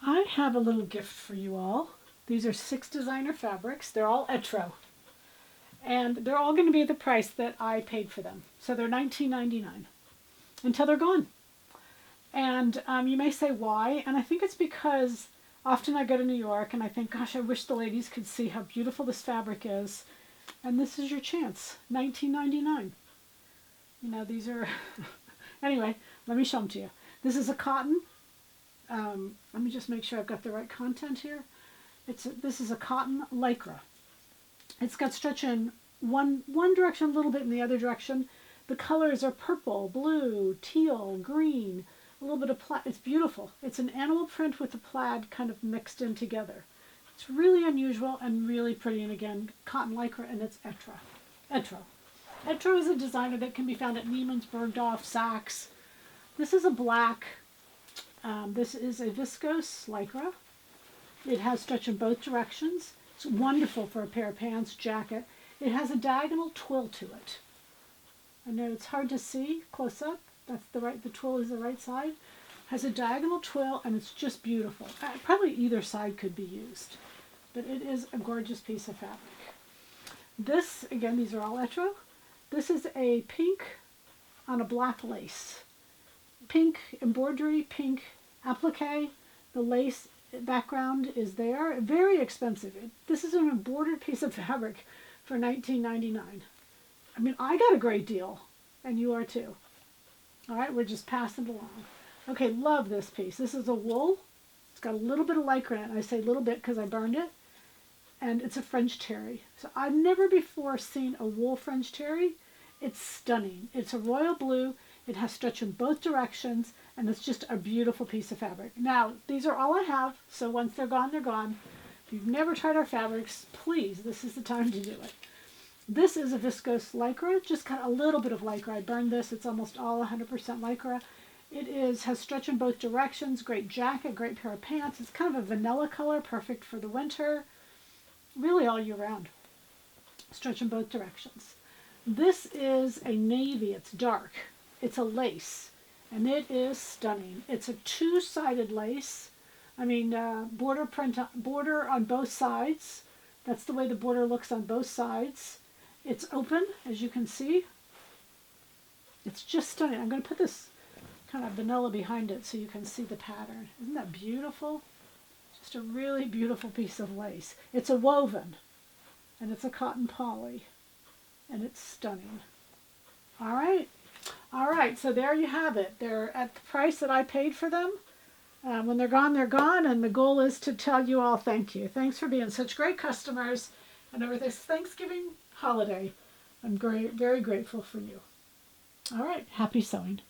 I have a little gift for you all. These are 6 designer fabrics. They're all Etro. And they're all going to be at the price that I paid for them. So they're $19.99 until they're gone. And you may say why, and I think it's because often I go to New York and I think, gosh, I wish the ladies could see how beautiful this fabric is. And this is your chance, $19.99. You know, these are, anyway, let me show them to you. This is a cotton. Let me just make sure I've got the right content here. This is a cotton lycra. It's got stretch in one direction a little bit in the other direction. The colors are purple, blue, teal, green, a little bit of plaid. It's beautiful. It's an animal print with the plaid kind of mixed in together. It's really unusual and really pretty. And again, cotton lycra, and it's Etro. Etro. Etro is a designer that can be found at Neiman's, Bergdorf, Saks. This is a black. This is a viscose lycra. It has stretch in both directions. It's wonderful for a pair of pants, jacket. It has a diagonal twill to it. I know it's hard to see close up. The twill is the right side. Has a diagonal twill, and it's just beautiful. Probably either side could be used, but it is a gorgeous piece of fabric. This, again, these are all Etro. This is a pink on a black lace. Pink embroidery, pink applique. The lace background is there. Very expensive. This is an embroidered piece of fabric for $19.99. I mean, I got a great deal, and you are too. All right, we're just passing it along. Okay, love this piece. This is a wool. It's got a little bit of lycra in it. I say little bit because I burned it. And it's a French terry. So I've never before seen a wool French terry. It's stunning. It's a royal blue. It has stretch in both directions, and it's just a beautiful piece of fabric. Now, these are all I have, so once they're gone, they're gone. If you've never tried our fabrics, please, this is the time to do it. This is a viscose lycra, just got a little bit of lycra. I burned this. It's almost all 100% lycra. It has stretch in both directions, great jacket, great pair of pants. It's kind of a vanilla color, perfect for the winter, really all year round. Stretch in both directions. This is a navy. It's dark. It's a lace, and it is stunning. It's a two-sided lace. I mean, border on both sides. That's the way the border looks on both sides. It's open, as you can see. It's just stunning. I'm going to put this kind of vanilla behind it so you can see the pattern. Isn't that beautiful? Just a really beautiful piece of lace. It's a woven, and it's a cotton poly, and it's stunning. All right. All right, so there you have it. They're at the price that I paid for them. When they're gone, and the goal is to tell you all thank you. Thanks for being such great customers, and over this Thanksgiving holiday, I'm very grateful for you. All right, happy sewing.